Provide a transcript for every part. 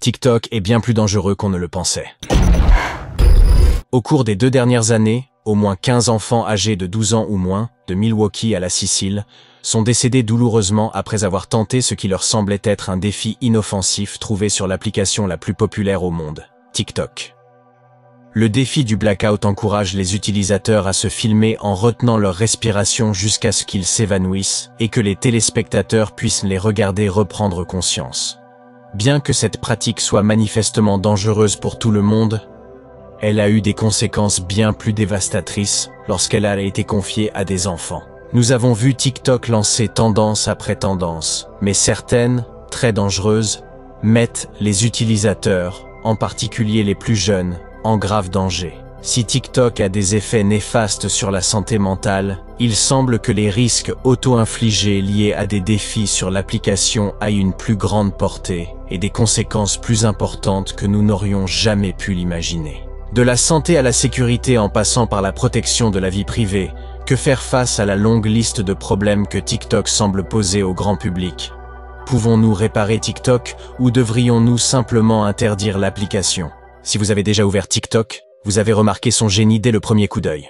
TikTok est bien plus dangereux qu'on ne le pensait. Au cours des 2 dernières années, au moins 15 enfants âgés de 12 ans ou moins, de Milwaukee à la Sicile, sont décédés douloureusement après avoir tenté ce qui leur semblait être un défi inoffensif trouvé sur l'application la plus populaire au monde, TikTok. Le défi du blackout encourage les utilisateurs à se filmer en retenant leur respiration jusqu'à ce qu'ils s'évanouissent et que les téléspectateurs puissent les regarder reprendre conscience. Bien que cette pratique soit manifestement dangereuse pour tout le monde, elle a eu des conséquences bien plus dévastatrices lorsqu'elle a été confiée à des enfants. Nous avons vu TikTok lancer tendance après tendance, mais certaines, très dangereuses, mettent les utilisateurs, en particulier les plus jeunes, en grave danger. Si TikTok a des effets néfastes sur la santé mentale, il semble que les risques auto-infligés liés à des défis sur l'application aient une plus grande portée et des conséquences plus importantes que nous n'aurions jamais pu l'imaginer. De la santé à la sécurité en passant par la protection de la vie privée, que faire face à la longue liste de problèmes que TikTok semble poser au grand public? Pouvons-nous réparer TikTok ou devrions-nous simplement interdire l'application? Si vous avez déjà ouvert TikTok, vous avez remarqué son génie dès le premier coup d'œil.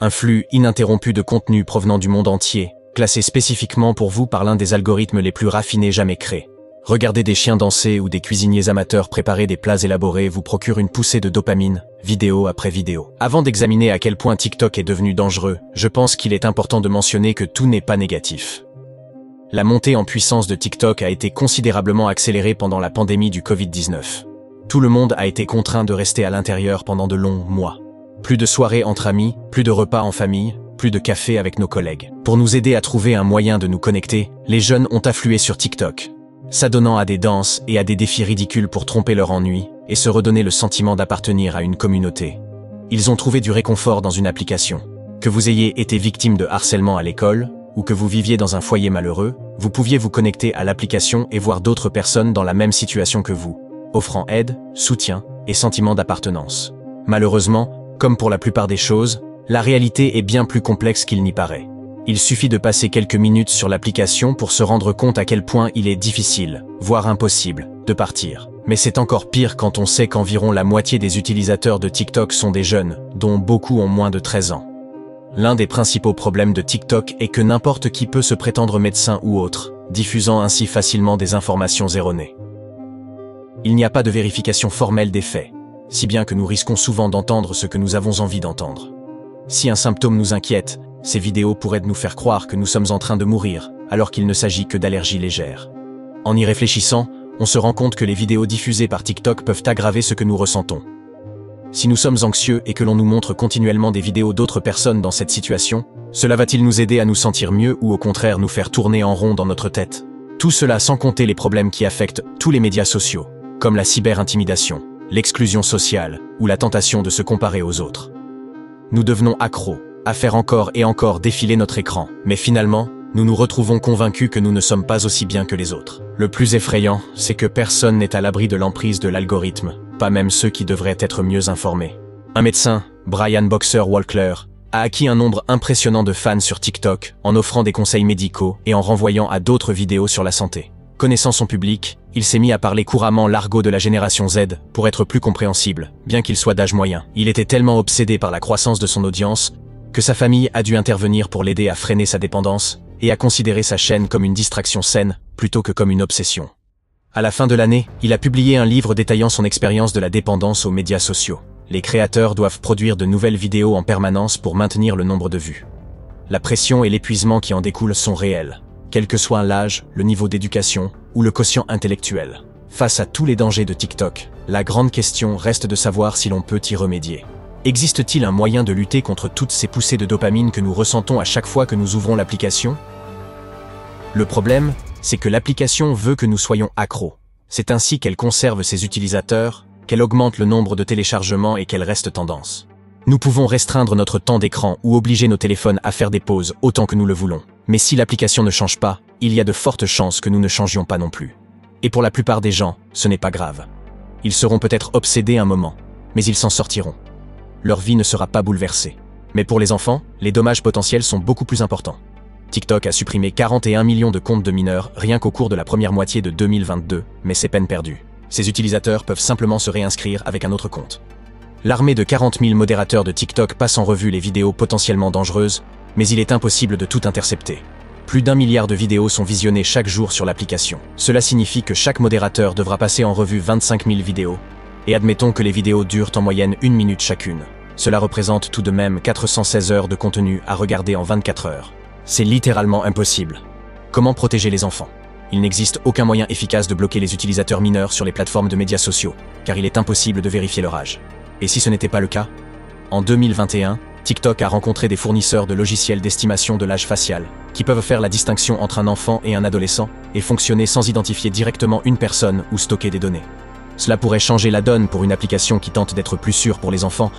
Un flux ininterrompu de contenu provenant du monde entier, classé spécifiquement pour vous par l'un des algorithmes les plus raffinés jamais créés. Regarder des chiens danser ou des cuisiniers amateurs préparer des plats élaborés vous procure une poussée de dopamine, vidéo après vidéo. Avant d'examiner à quel point TikTok est devenu dangereux, je pense qu'il est important de mentionner que tout n'est pas négatif. La montée en puissance de TikTok a été considérablement accélérée pendant la pandémie du Covid-19. Tout le monde a été contraint de rester à l'intérieur pendant de longs mois. Plus de soirées entre amis, plus de repas en famille, plus de café avec nos collègues. Pour nous aider à trouver un moyen de nous connecter, les jeunes ont afflué sur TikTok, s'adonnant à des danses et à des défis ridicules pour tromper leur ennui et se redonner le sentiment d'appartenir à une communauté. Ils ont trouvé du réconfort dans une application. Que vous ayez été victime de harcèlement à l'école, ou que vous viviez dans un foyer malheureux, vous pouviez vous connecter à l'application et voir d'autres personnes dans la même situation que vous, offrant aide, soutien et sentiment d'appartenance. Malheureusement, comme pour la plupart des choses, la réalité est bien plus complexe qu'il n'y paraît. Il suffit de passer quelques minutes sur l'application pour se rendre compte à quel point il est difficile, voire impossible, de partir. Mais c'est encore pire quand on sait qu'environ la moitié des utilisateurs de TikTok sont des jeunes, dont beaucoup ont moins de 13 ans. L'un des principaux problèmes de TikTok est que n'importe qui peut se prétendre médecin ou autre, diffusant ainsi facilement des informations erronées. Il n'y a pas de vérification formelle des faits, si bien que nous risquons souvent d'entendre ce que nous avons envie d'entendre. Si un symptôme nous inquiète, ces vidéos pourraient nous faire croire que nous sommes en train de mourir, alors qu'il ne s'agit que d'allergies légères. En y réfléchissant, on se rend compte que les vidéos diffusées par TikTok peuvent aggraver ce que nous ressentons. Si nous sommes anxieux et que l'on nous montre continuellement des vidéos d'autres personnes dans cette situation, cela va-t-il nous aider à nous sentir mieux ou au contraire nous faire tourner en rond dans notre tête? Tout cela sans compter les problèmes qui affectent tous les médias sociaux, comme la cyber-intimidation, l'exclusion sociale ou la tentation de se comparer aux autres. Nous devenons accros à faire encore et encore défiler notre écran, mais finalement, nous nous retrouvons convaincus que nous ne sommes pas aussi bien que les autres. Le plus effrayant, c'est que personne n'est à l'abri de l'emprise de l'algorithme, pas même ceux qui devraient être mieux informés. Un médecin, Brian Boxer-Walkler, a acquis un nombre impressionnant de fans sur TikTok en offrant des conseils médicaux et en renvoyant à d'autres vidéos sur la santé. Connaissant son public, il s'est mis à parler couramment l'argot de la génération Z pour être plus compréhensible, bien qu'il soit d'âge moyen. Il était tellement obsédé par la croissance de son audience que sa famille a dû intervenir pour l'aider à freiner sa dépendance et à considérer sa chaîne comme une distraction saine plutôt que comme une obsession. À la fin de l'année, il a publié un livre détaillant son expérience de la dépendance aux médias sociaux. Les créateurs doivent produire de nouvelles vidéos en permanence pour maintenir le nombre de vues. La pression et l'épuisement qui en découlent sont réels, quel que soit l'âge, le niveau d'éducation ou le quotient intellectuel. Face à tous les dangers de TikTok, la grande question reste de savoir si l'on peut y remédier. Existe-t-il un moyen de lutter contre toutes ces poussées de dopamine que nous ressentons à chaque fois que nous ouvrons l'application? Le problème, c'est que l'application veut que nous soyons accros. C'est ainsi qu'elle conserve ses utilisateurs, qu'elle augmente le nombre de téléchargements et qu'elle reste tendance. Nous pouvons restreindre notre temps d'écran ou obliger nos téléphones à faire des pauses autant que nous le voulons. Mais si l'application ne change pas, il y a de fortes chances que nous ne changions pas non plus. Et pour la plupart des gens, ce n'est pas grave. Ils seront peut-être obsédés un moment, mais ils s'en sortiront. Leur vie ne sera pas bouleversée. Mais pour les enfants, les dommages potentiels sont beaucoup plus importants. TikTok a supprimé 41 millions de comptes de mineurs rien qu'au cours de la première moitié de 2022, mais c'est peine perdue. Ces utilisateurs peuvent simplement se réinscrire avec un autre compte. L'armée de 40 000 modérateurs de TikTok passe en revue les vidéos potentiellement dangereuses, mais il est impossible de tout intercepter. Plus d'1 milliard de vidéos sont visionnées chaque jour sur l'application. Cela signifie que chaque modérateur devra passer en revue 25 000 vidéos, et admettons que les vidéos durent en moyenne 1 minute chacune. Cela représente tout de même 416 heures de contenu à regarder en 24 heures. C'est littéralement impossible. Comment protéger les enfants? Il n'existe aucun moyen efficace de bloquer les utilisateurs mineurs sur les plateformes de médias sociaux, car il est impossible de vérifier leur âge. Et si ce n'était pas le cas? En 2021, TikTok a rencontré des fournisseurs de logiciels d'estimation de l'âge facial, qui peuvent faire la distinction entre un enfant et un adolescent, et fonctionner sans identifier directement une personne ou stocker des données. Cela pourrait changer la donne pour une application qui tente d'être plus sûre pour les enfants.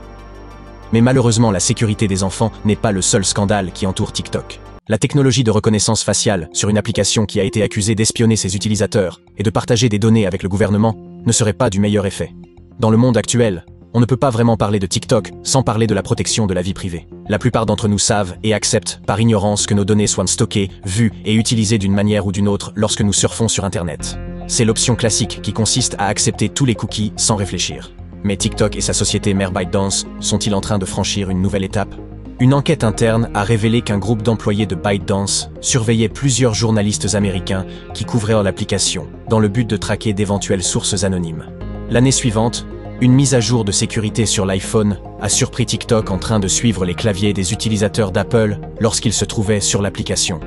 Mais malheureusement, la sécurité des enfants n'est pas le seul scandale qui entoure TikTok. La technologie de reconnaissance faciale sur une application qui a été accusée d'espionner ses utilisateurs et de partager des données avec le gouvernement ne serait pas du meilleur effet. Dans le monde actuel, on ne peut pas vraiment parler de TikTok sans parler de la protection de la vie privée. La plupart d'entre nous savent et acceptent par ignorance que nos données soient stockées, vues et utilisées d'une manière ou d'une autre lorsque nous surfons sur Internet. C'est l'option classique qui consiste à accepter tous les cookies sans réfléchir. Mais TikTok et sa société mère ByteDance sont-ils en train de franchir une nouvelle étape? Une enquête interne a révélé qu'un groupe d'employés de ByteDance surveillait plusieurs journalistes américains qui couvraient l'application, dans le but de traquer d'éventuelles sources anonymes. L'année suivante, une mise à jour de sécurité sur l'iPhone a surpris TikTok en train de suivre les claviers des utilisateurs d'Apple lorsqu'ils se trouvaient sur l'application.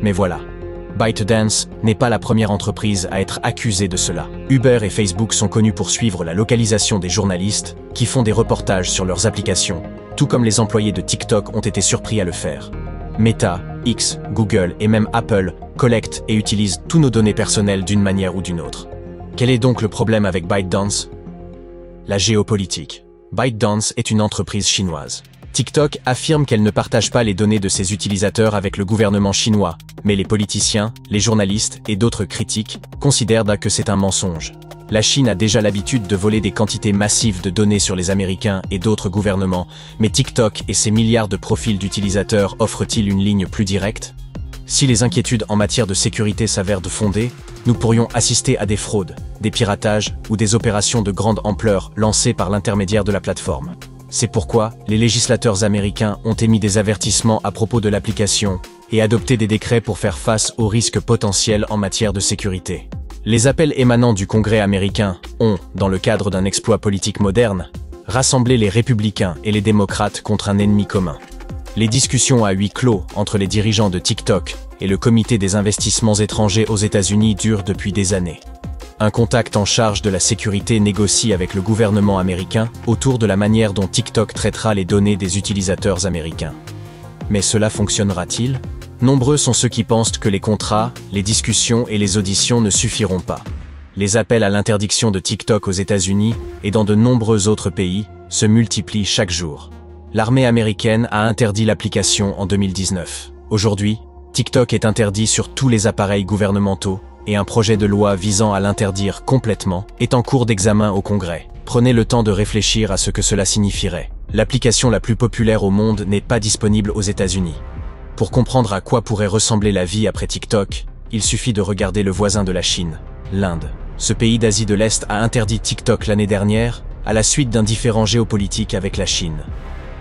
Mais voilà, ByteDance n'est pas la première entreprise à être accusée de cela. Uber et Facebook sont connus pour suivre la localisation des journalistes qui font des reportages sur leurs applications, tout comme les employés de TikTok ont été surpris à le faire. Meta, X, Google et même Apple collectent et utilisent tous nos données personnelles d'une manière ou d'une autre. Quel est donc le problème avec ByteDance? La géopolitique. ByteDance est une entreprise chinoise. TikTok affirme qu'elle ne partage pas les données de ses utilisateurs avec le gouvernement chinois, mais les politiciens, les journalistes et d'autres critiques considèrent que c'est un mensonge. La Chine a déjà l'habitude de voler des quantités massives de données sur les Américains et d'autres gouvernements, mais TikTok et ses milliards de profils d'utilisateurs offrent-ils une ligne plus directe? Si les inquiétudes en matière de sécurité s'avèrent fondées, nous pourrions assister à des fraudes, des piratages ou des opérations de grande ampleur lancées par l'intermédiaire de la plateforme. C'est pourquoi les législateurs américains ont émis des avertissements à propos de l'application et adopté des décrets pour faire face aux risques potentiels en matière de sécurité. Les appels émanant du Congrès américain ont, dans le cadre d'un exploit politique moderne, rassemblé les républicains et les démocrates contre un ennemi commun. Les discussions à huis clos entre les dirigeants de TikTok et le Comité des investissements étrangers aux États-Unis durent depuis des années. Un contact en charge de la sécurité négocie avec le gouvernement américain autour de la manière dont TikTok traitera les données des utilisateurs américains. Mais cela fonctionnera-t-il? Nombreux sont ceux qui pensent que les contrats, les discussions et les auditions ne suffiront pas. Les appels à l'interdiction de TikTok aux États-Unis et dans de nombreux autres pays se multiplient chaque jour. L'armée américaine a interdit l'application en 2019. Aujourd'hui, TikTok est interdit sur tous les appareils gouvernementaux et un projet de loi visant à l'interdire complètement est en cours d'examen au Congrès. Prenez le temps de réfléchir à ce que cela signifierait. L'application la plus populaire au monde n'est pas disponible aux États-Unis. Pour comprendre à quoi pourrait ressembler la vie après TikTok, il suffit de regarder le voisin de la Chine, l'Inde. Ce pays d'Asie de l'Est a interdit TikTok l'année dernière, à la suite d'un différend géopolitique avec la Chine.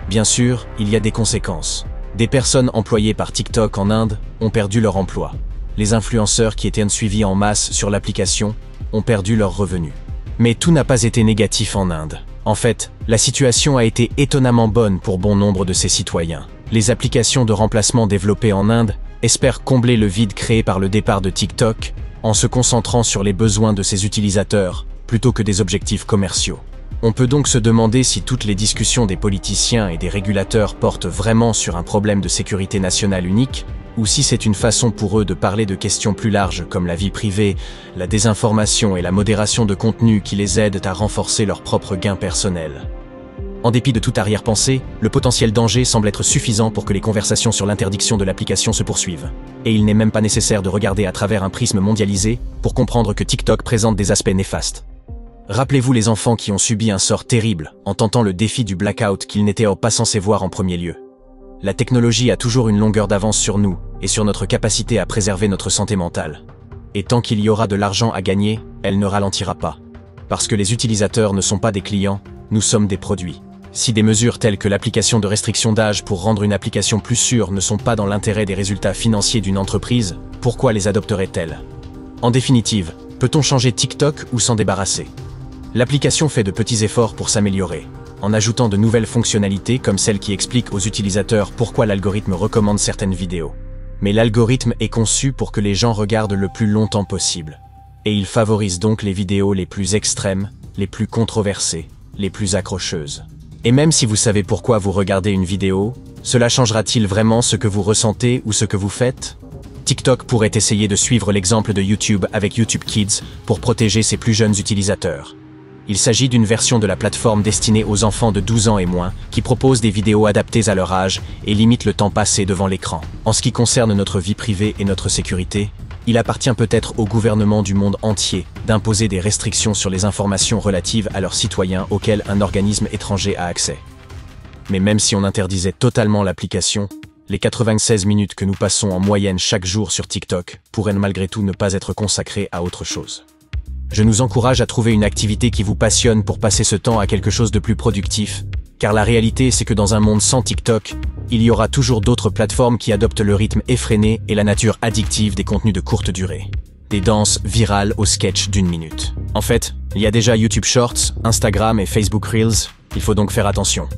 Bien sûr, il y a des conséquences. Des personnes employées par TikTok en Inde ont perdu leur emploi. Les influenceurs qui étaient suivis en masse sur l'application ont perdu leurs revenus. Mais tout n'a pas été négatif en Inde. En fait, la situation a été étonnamment bonne pour bon nombre de ses citoyens. Les applications de remplacement développées en Inde espèrent combler le vide créé par le départ de TikTok en se concentrant sur les besoins de ses utilisateurs plutôt que des objectifs commerciaux. On peut donc se demander si toutes les discussions des politiciens et des régulateurs portent vraiment sur un problème de sécurité nationale unique, ou si c'est une façon pour eux de parler de questions plus larges comme la vie privée, la désinformation et la modération de contenu qui les aident à renforcer leurs propres gains personnels. En dépit de toute arrière-pensée, le potentiel danger semble être suffisant pour que les conversations sur l'interdiction de l'application se poursuivent. Et il n'est même pas nécessaire de regarder à travers un prisme mondialisé pour comprendre que TikTok présente des aspects néfastes. Rappelez-vous les enfants qui ont subi un sort terrible en tentant le défi du blackout qu'ils n'étaient pas censés voir en premier lieu. La technologie a toujours une longueur d'avance sur nous et sur notre capacité à préserver notre santé mentale. Et tant qu'il y aura de l'argent à gagner, elle ne ralentira pas. Parce que les utilisateurs ne sont pas des clients, nous sommes des produits. Si des mesures telles que l'application de restriction d'âge pour rendre une application plus sûre ne sont pas dans l'intérêt des résultats financiers d'une entreprise, pourquoi les adopterait-elle? En définitive, peut-on changer TikTok ou s'en débarrasser? L'application fait de petits efforts pour s'améliorer, en ajoutant de nouvelles fonctionnalités comme celle qui explique aux utilisateurs pourquoi l'algorithme recommande certaines vidéos. Mais l'algorithme est conçu pour que les gens regardent le plus longtemps possible. Et il favorise donc les vidéos les plus extrêmes, les plus controversées, les plus accrocheuses. Et même si vous savez pourquoi vous regardez une vidéo, cela changera-t-il vraiment ce que vous ressentez ou ce que vous faites? TikTok pourrait essayer de suivre l'exemple de YouTube avec YouTube Kids pour protéger ses plus jeunes utilisateurs. Il s'agit d'une version de la plateforme destinée aux enfants de 12 ans et moins, qui propose des vidéos adaptées à leur âge et limite le temps passé devant l'écran. En ce qui concerne notre vie privée et notre sécurité, il appartient peut-être au gouvernement du monde entier d'imposer des restrictions sur les informations relatives à leurs citoyens auxquels un organisme étranger a accès. Mais même si on interdisait totalement l'application, les 96 minutes que nous passons en moyenne chaque jour sur TikTok pourraient malgré tout ne pas être consacrées à autre chose. Je nous encourage à trouver une activité qui vous passionne pour passer ce temps à quelque chose de plus productif, car la réalité c'est que dans un monde sans TikTok, il y aura toujours d'autres plateformes qui adoptent le rythme effréné et la nature addictive des contenus de courte durée. Des danses virales aux sketchs d'1 minute. En fait, il y a déjà YouTube Shorts, Instagram et Facebook Reels, il faut donc faire attention.